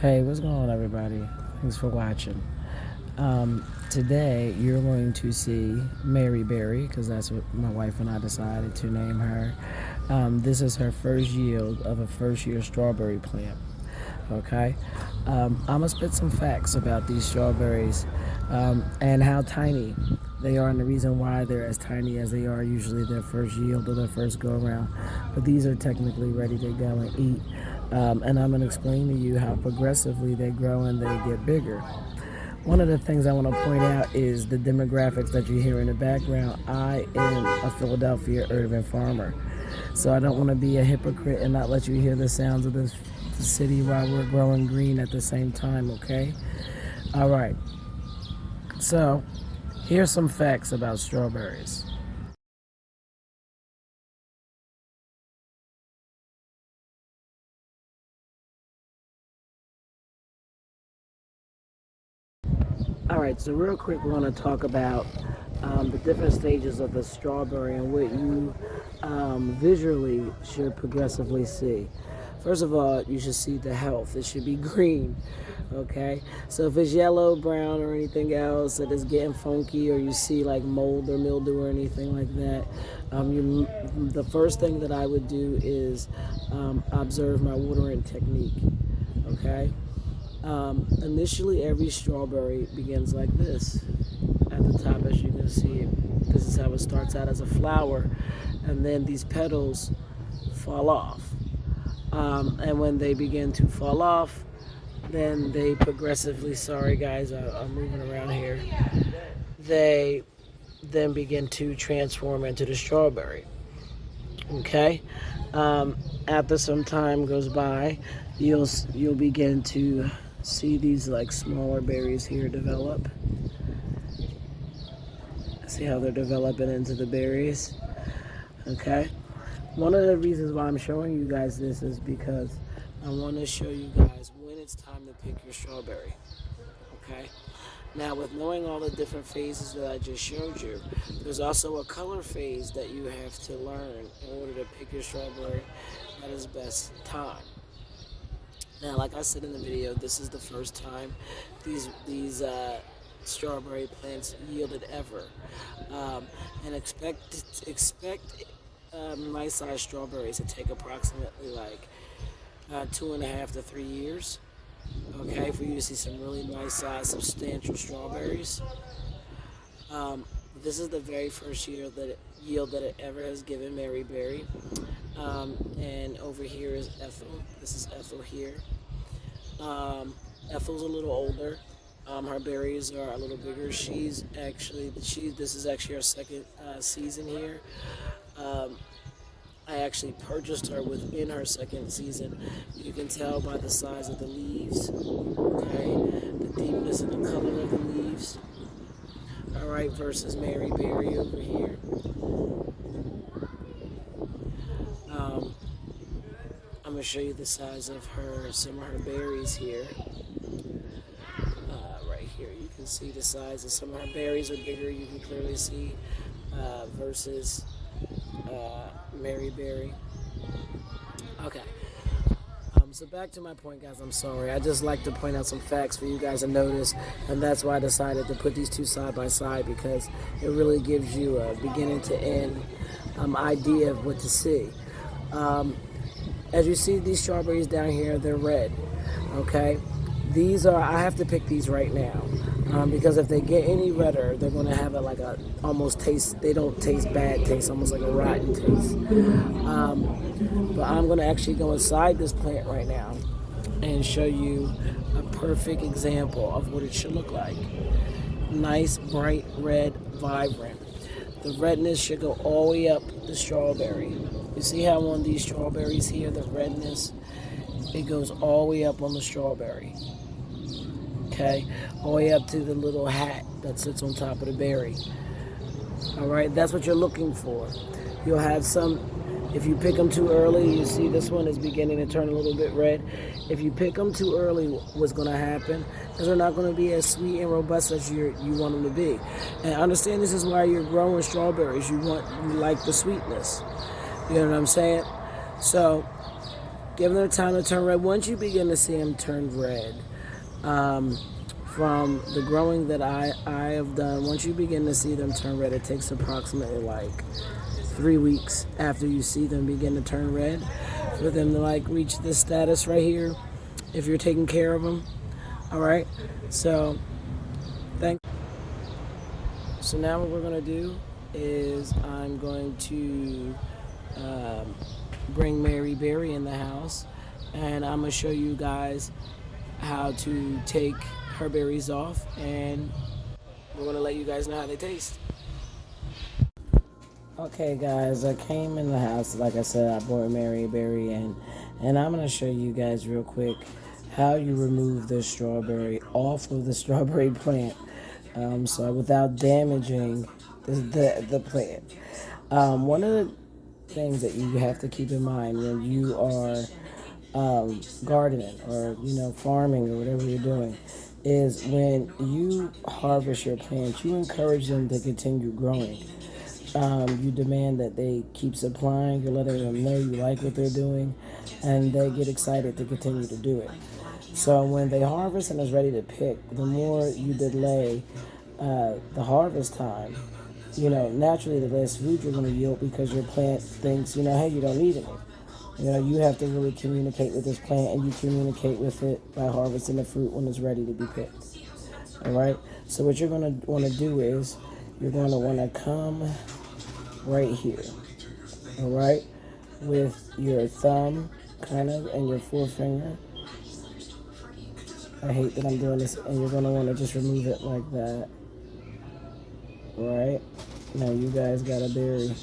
Hey, what's going on, everybody? Thanks for watching. Today, you're going to see Mary Berry, because that's what my wife and I decided to name her. This is her first yield of a first year strawberry plant. Okay? I'm going to spit some facts about these strawberries and how tiny they are, and the reason why they're as tiny as they are, usually their first yield or their first go around. But these are technically ready to go and eat. And I'm going to explain to you how progressively they grow and they get bigger. One of the things I want to point out is the demographics that you hear in the background. I am a Philadelphia urban farmer, so I don't want to be a hypocrite and not let you hear the sounds of this city while we're growing green at the same time, okay? All right, so here's some facts about strawberries. All right, so real quick, we want to talk about the different stages of the strawberry and what you visually should progressively see. First of all, you should see the health. It should be green, okay? So if it's yellow, brown, or anything else that is getting funky, or you see like mold or mildew or anything like that, the first thing that I would do is observe my watering technique, okay? Initially, every strawberry begins like this. At the top, as you can see, this is how it starts out as a flower, and then these petals fall off. And when they begin to fall off, then they progressively, sorry guys, I'm moving around here, they then begin to transform into the strawberry. Okay? After some time goes by, you'll begin to see these like smaller berries here develop. See how they're developing into the berries. Okay, one of the reasons why I'm showing you guys this is because I want to show you guys when it's time to pick your strawberry. Okay, now with knowing all the different phases that I just showed you, there's also a color phase that you have to learn in order to pick your strawberry at its best time. Now, like I said in the video, this is the first time these strawberry plants yielded ever, and expect nice sized strawberries to take approximately like 2.5 to 3 years. Okay, for you to see some really nice sized, substantial strawberries. This is the very first yield that it ever has given Mary Berry. And over here is Ethel. This is Ethel here. Ethel's a little older. Her berries are a little bigger. This is actually her second season here. I actually purchased her within her second season. You can tell by the size of the leaves, okay, the deepness and the color of the leaves. All right, versus Mary Berry over here. I'm gonna show you the size of some of her berries here. Right here, you can see the size of some of her berries are bigger. You can clearly see versus Mary Berry. Okay. So back to my point, guys. I'm sorry. I just like to point out some facts for you guys to notice, and that's why I decided to put these two side by side, because it really gives you a beginning to end idea of what to see. As you see, these strawberries down here, they're red. Okay, I have to pick these right now. Because if they get any redder, they're going to have almost taste, they don't taste bad, taste almost like a rotten taste. But I'm going to actually go inside this plant right now and show you a perfect example of what it should look like. Nice, bright red, vibrant. The redness should go all the way up the strawberry. You see how on these strawberries here, the redness, it goes all the way up on the strawberry. Okay, all the way up to the little hat that sits on top of the berry. All right, that's what you're looking for. You'll have some, if you pick them too early, you see this one is beginning to turn a little bit red. If you pick them too early, what's going to happen is they're not going to be as sweet and robust as you want them to be. And understand, this is why you're growing strawberries. You like the sweetness. You know what I'm saying? So Give them time to turn red. Once you begin to see them turn red, from the growing that I have done, once you begin to see them turn red, it takes approximately like 3 weeks after you see them begin to turn red for them to like reach this status right here if you're taking care of them. All right, so so now what we're going to do is I'm going to bring Mary Berry in the house, and I'm going to show you guys how to take her berries off, and we're going to let you guys know how they taste. Okay, guys, I came in the house. Like I said, I brought Mary Berry in, and I'm going to show you guys real quick how you remove the strawberry off of the strawberry plant, so without damaging the plant. One of the things that you have to keep in mind when you are gardening or farming or whatever you're doing is when you harvest your plants, you encourage them to continue growing. You demand that they keep supplying. You're letting them know you like what they're doing, and they get excited to continue to do it. So when they harvest and is ready to pick, the more you delay the harvest time, naturally the less food you're going to yield because your plant thinks, hey, you don't need any. You have to really communicate with this plant, and you communicate with it by harvesting the fruit when it's ready to be picked. All right? So what you're going to want to do is you're going to want to come right here, all right, with your thumb kind of and your forefinger. I hate that I'm doing this, and you're going to want to just remove it like that. All right, now you guys got a berry.